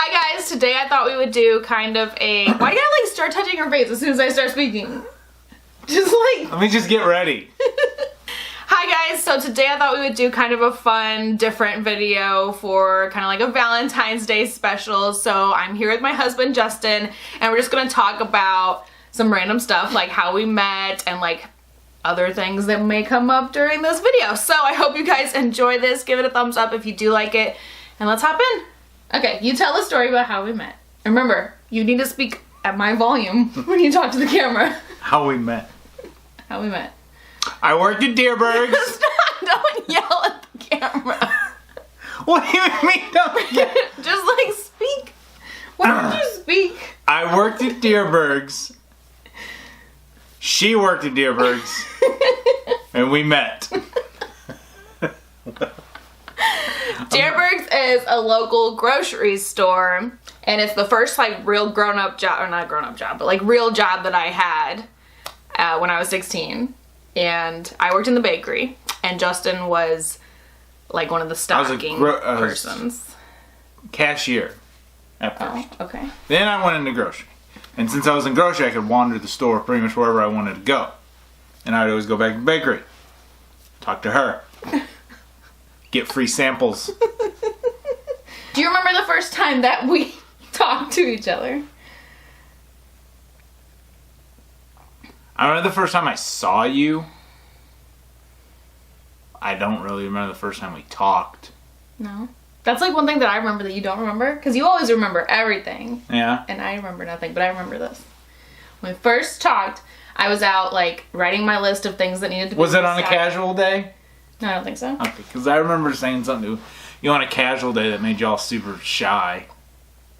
Hi guys, today I thought we would do kind of a... Why do you gotta like start touching your face as soon as I start speaking? Just like... Let me just get ready. Hi guys, so today I thought we would do kind of a fun, different video for kind of like a Valentine's Day special. So I'm here with my husband Justin, and we're just gonna talk about some random stuff like how we met and like other things that may come up during this video. So I hope you guys enjoy this. Give it a thumbs up if you do like it, and let's hop in. Okay, you tell a story about how we met. And remember, you need to speak at my volume when you talk to the camera. How we met. How we met. I worked at Deerberg's. Stop, don't yell at the camera. What do you mean don't yell? Just like speak. Why don't you speak? I worked at Deerberg's. She worked at Deerberg's. And we met. Deerberg's is a local grocery store, and it's the first like real grown-up job, or not grown-up job, but like real job that I had when I was 16. And I worked in the bakery, and Justin was like one of the stocking persons. Cashier at first. Oh, okay. Then I went into grocery. And since I was in grocery, I could wander the store pretty much wherever I wanted to go. And I would always go back to the bakery. Talk to her. Get free samples. Do you remember the first time that we talked to each other? I remember the first time I saw you. I don't really remember the first time we talked. No. That's like one thing that I remember that you don't remember. Because you always remember everything. Yeah. And I remember nothing, but I remember this. When we first talked, I was out like writing my list of things that needed to be Was it on a casual day? No, I don't think so. Okay, because I remember saying something to you on a casual day that made y'all super shy.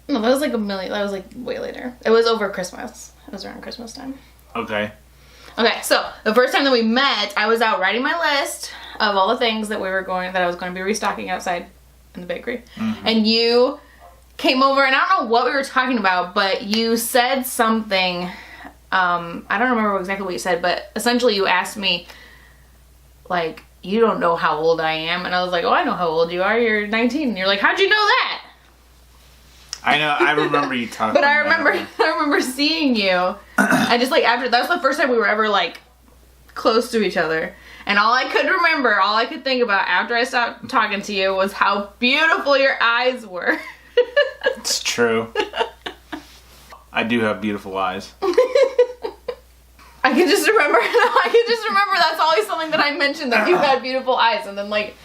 No, that was like that was like way later. It was over Christmas. It was around Christmas time. Okay. Okay, so the first time that we met, I was out writing my list of all the things that I was going to be restocking outside in the bakery. Mm-hmm. And you came over, and I don't know what we were talking about, but you said something, I don't remember exactly what you said, but essentially you asked me, like, you don't know how old I am. And I was like, oh, I know how old you are. You're 19. And you're like, how'd you know that? I know, I remember you talking But I remember seeing you. I just like, that was the first time we were ever like close to each other. And all I could think about after I stopped talking to you was how beautiful your eyes were. It's true. I do have beautiful eyes. I can just remember that's always something that I mentioned, that you had beautiful eyes. And then like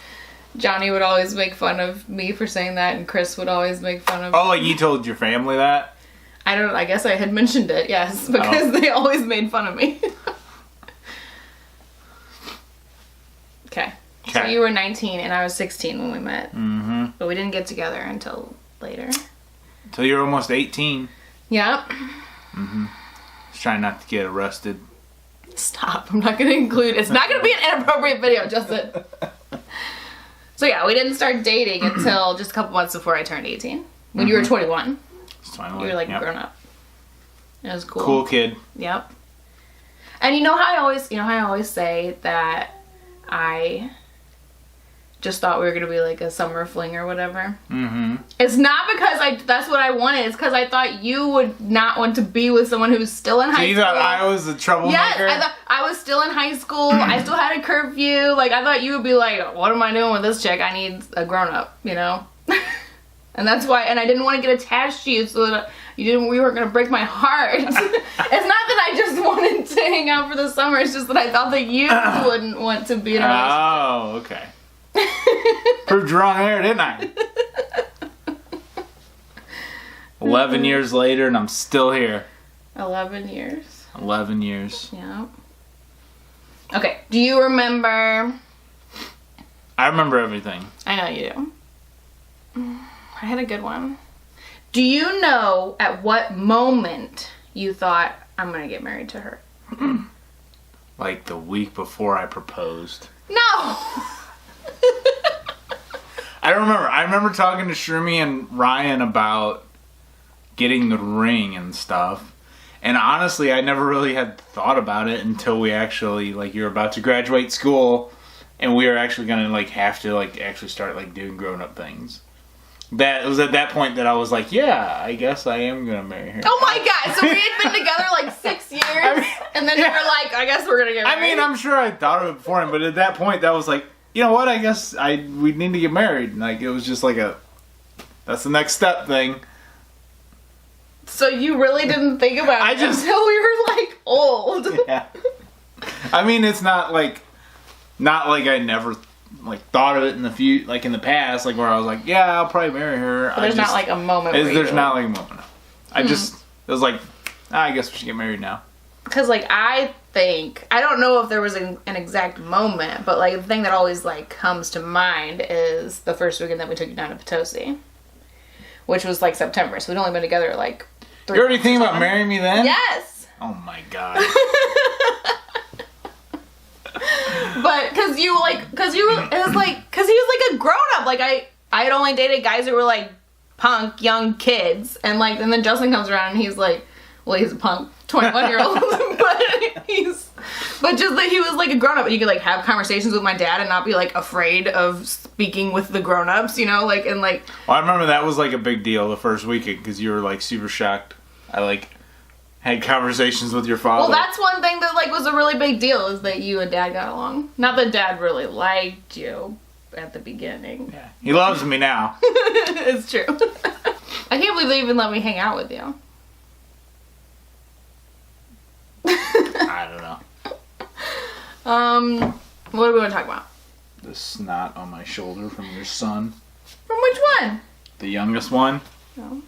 Johnny would always make fun of me for saying that, and Chris would always make fun of me. Oh, like you told your family that? I guess I had mentioned it, yes, because they always made fun of me. Okay. So you were 19 and I was 16 when we met. Mm-hmm. But we didn't get together until later. Until you were almost 18. Yep. Mm-hmm. Just trying not to get arrested. Stop. I'm not going to include... It's not going to be an inappropriate video, Justin. So yeah, we didn't start dating until just a couple months before I turned 18. When you were 21. You were like grown up. It was cool. Cool kid. Yep. And you know how I always say that I just thought we were gonna be like a summer fling or whatever. Mm-hmm. It's not because that's what I wanted. It's because I thought you would not want to be with someone who's still in high school. You thought I was a troublemaker? Yes, I thought I was still in high school. I still had a curfew. Like, I thought you would be like, what am I doing with this chick? I need a grown-up, you know? And that's why, and I didn't want to get attached to you so that we weren't going to break my heart. It's not that I just wanted to hang out for the summer. It's just that I thought that you wouldn't want to be in a relationship. Oh, okay. Proved you wrong there, didn't I? 11 years later, and I'm still here. 11 years. 11 years. Yeah. Okay, do you remember... I remember everything. I know you do. I had a good one. Do you know at what moment you thought, I'm going to get married to her? Like the week before I proposed. No! I don't remember. I remember talking to Shroomy and Ryan about getting the ring and stuff. And honestly, I never really had thought about it until we actually, like, you're about to graduate school and we were actually going to, like, have to, like, actually start, like, doing grown-up things. That it was at that point that I was like, yeah, I guess I am gonna marry her. Oh my god, so we had been together like 6 years, and then you were like, I guess we're gonna get married. I mean, I'm sure I thought of it beforehand, but at that point, that was like, you know what, I guess we need to get married. Like, it was just like that's the next step thing. So you really didn't think about it until we were like old. Yeah. I mean, it's not like I never like thought of it in the past, like where I was like, yeah, I'll probably marry her. But there's not like a moment. There's not like a moment. It was like, I guess we should get married now. Because like I don't know if there was an exact moment, but like the thing that always like comes to mind is the first weekend that we took you down to Potosi, which was like September. So we'd only been together like 3 You already months thinking or about something. marrying me then? Yes. Oh my god. But because he was like a grown up. Like I had only dated guys who were like punk young kids, and then Justin comes around and he's like, well, he's a punk 21-year-old, but just that he was like a grown up, and you could like have conversations with my dad and not be like afraid of speaking with the grown ups, you know, like and like. Well, I remember that was like a big deal the first weekend because you were like super shocked. I like had conversations with your father. Well, that's one thing that like was a really big deal, is that you and Dad got along. Not that Dad really liked you at the beginning. Yeah, he loves me now. It's true. I can't believe they even let me hang out with you. I don't know. What do we want to talk about? The snot on my shoulder from your son. From which one? The youngest one. No.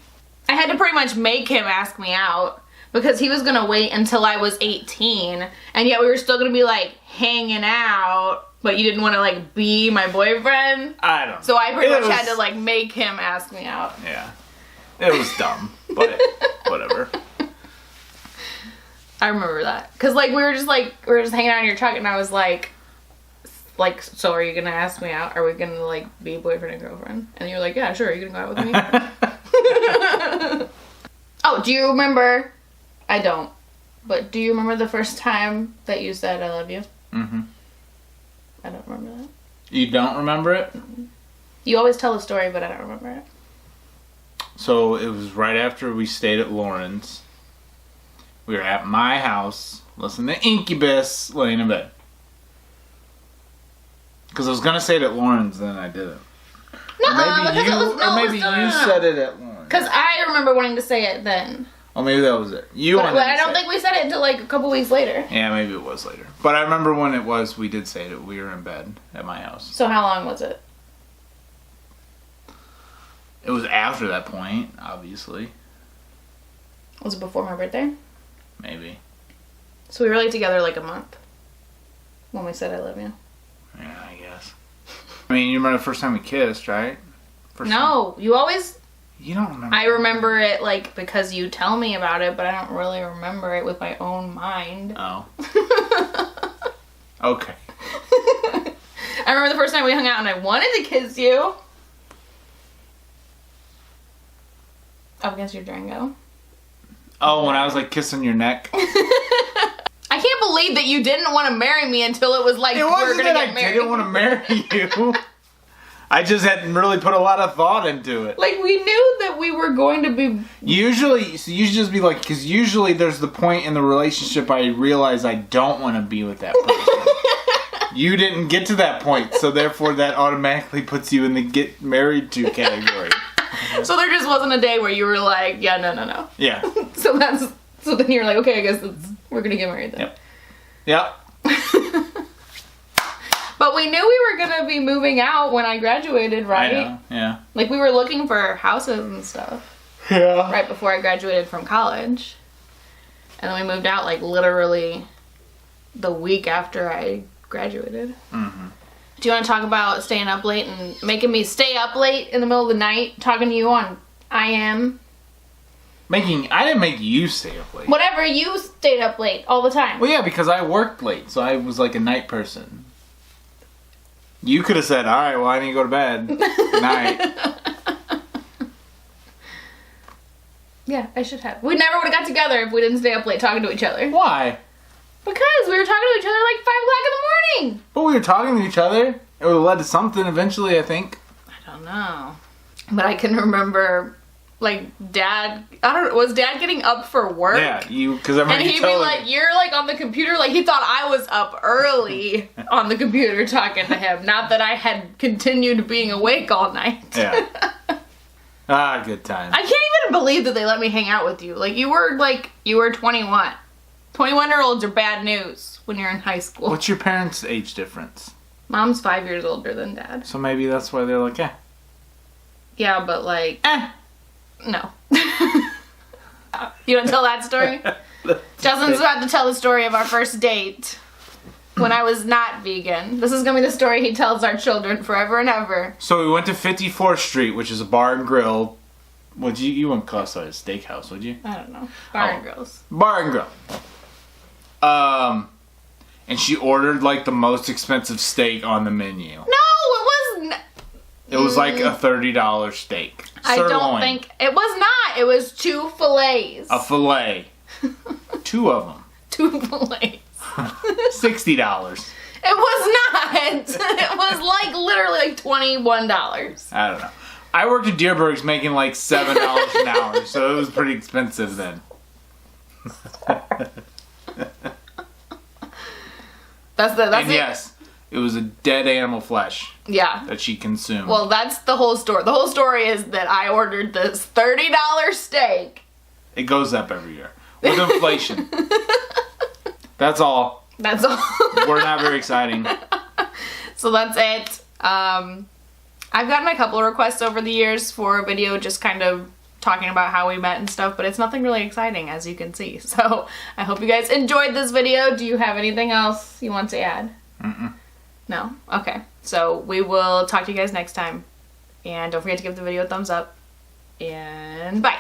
I had to pretty much make him ask me out because he was going to wait until I was 18, and yet we were still going to be like hanging out, but you didn't want to like be my boyfriend. I don't know. So I pretty much had to like make him ask me out. Yeah. It was dumb, but whatever. I remember that. Cause like we were just hanging out in your truck, and I was like, so are you gonna ask me out? Are we gonna like be boyfriend and girlfriend? And you're like, yeah, sure. Are you gonna go out with me? Oh, do you remember? I don't. But do you remember the first time that you said I love you? Mm-hmm. I don't remember that. You don't remember it? Mm-hmm. You always tell the story, but I don't remember it. So it was right after we stayed at Lauren's. We were at my house, listening to Incubus, laying in bed. Because I was gonna say it at Lauren's, then I didn't. No, maybe you said it at Lauren's. Because I remember wanting to say it then. Oh, maybe that was it. But I don't think we said it until like a couple weeks later. Yeah, maybe it was later. But I remember when it was, we did say it. We were in bed at my house. So how long was it? It was after that point, obviously. Was it before my birthday? Maybe. So we were like together like a month when we said I love you. Yeah, I guess. I mean, you remember the first time we kissed, right? No, you always... You don't remember. I remember it like because you tell me about it, but I don't really remember it with my own mind. Oh. Okay. I remember the first time we hung out and I wanted to kiss you. Up against your Durango. Oh, when I was like kissing your neck. I can't believe that you didn't want to marry me until it was like It wasn't that I didn't want to marry you. I just hadn't really put a lot of thought into it. Like, we knew that we were going to be... Usually, so you should just be like, because usually there's the point in the relationship I realize I don't want to be with that person. You didn't get to that point, so therefore that automatically puts you in the get married to category. So there just wasn't a day where you were like, yeah, no. Yeah. So then you're like, okay, I guess we're going to get married then. Yep. But we knew we were going to be moving out when I graduated, right? I know, yeah. Like, we were looking for houses and stuff. Yeah. Right before I graduated from college. And then we moved out, like, literally the week after I graduated. Mm-hmm. Do you want to talk about staying up late and making me stay up late in the middle of the night talking to you on IM? I didn't make you stay up late. Whatever, you stayed up late all the time. Well, yeah, because I worked late, so I was like a night person. You could have said, all right, well, I need to go to bed. Good night. Yeah, I should have. We never would have got together if we didn't stay up late talking to each other. Why? Because we were talking to each other like 5 o'clock in the morning. But we were talking to each other. It would have led to something eventually, I think. I don't know. But I can remember, like, Dad, I don't know, was Dad getting up for work? Yeah, because I remember and he'd be like, you're like on the computer, like he thought I was up early on the computer talking to him. Not that I had continued being awake all night. Yeah. Good time. I can't even believe that they let me hang out with you. Like, you were 21. 21-year-olds are bad news when you're in high school. What's your parents' age difference? Mom's 5 years older than Dad. So maybe that's why they're like, Yeah, but like, no. You don't tell that story? Justin's about to tell the story of our first date when I was not vegan. This is going to be the story he tells our children forever and ever. So we went to 54th Street, which is a bar and grill. You wouldn't call it a steakhouse, would you? I don't know. Bar and grills. Bar and grill. And she ordered like the most expensive steak on the menu. No, it wasn't. It was like a $30 steak. I don't think it was not. It was 2 fillets. A fillet. 2 of them. 2 fillets. $60. It was not. It was like literally like $21. I don't know. I worked at Deerberg's making like $7 an hour, so it was pretty expensive then. Yes, it was a dead animal flesh. Yeah. That she consumed. Well, that's the whole story. The whole story is that I ordered this $30 steak. It goes up every year with inflation. That's all. That's all. We're not very exciting. So that's it. I've gotten a couple of requests over the years for a video just kind of talking about how we met and stuff, but it's nothing really exciting, as you can see. So I hope you guys enjoyed this video. Do you have anything else you want to add? No? Okay. So we will talk to you guys next time. And don't forget to give the video a thumbs up. And bye.